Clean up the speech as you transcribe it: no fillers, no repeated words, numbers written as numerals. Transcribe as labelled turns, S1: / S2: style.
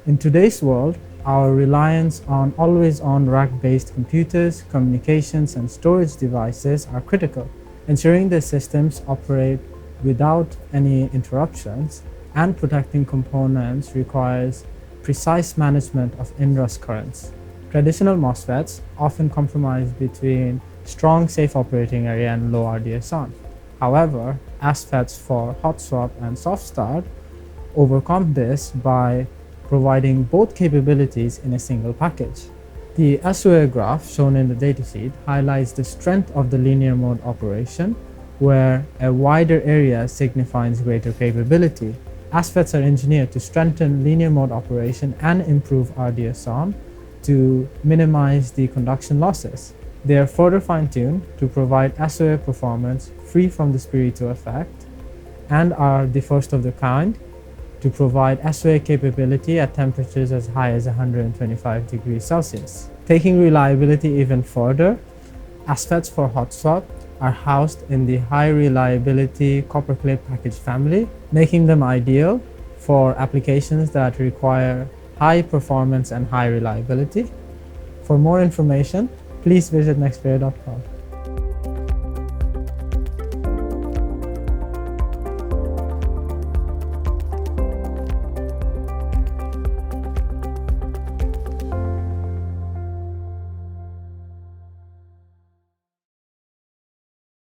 S1: In today's world, our reliance on always-on rack-based computers, communications, and storage devices are critical. Ensuring the systems operate without any interruptions and protecting components requires precise management of inrush currents. Traditional MOSFETs often compromise between strong safe operating area and low RDS(on). However, ASFETs for Hotswap and Soft Start overcome this by providing both capabilities in a single package. The SOA graph shown in the datasheet highlights the strength of the linear mode operation, where a wider area signifies greater capability. ASFETs are engineered to strengthen linear mode operation and improve RDS(on) to minimize the conduction losses. They are further fine-tuned to provide SOA performance free from the spirito effect and are the first of the kind to provide SOA capability at temperatures as high as 125 degrees Celsius. Taking reliability even further, ASFETs for Hotswap are housed in the high reliability copper clay package family, making them ideal for applications that require high performance and high reliability. For more information, please visit nexperia.com.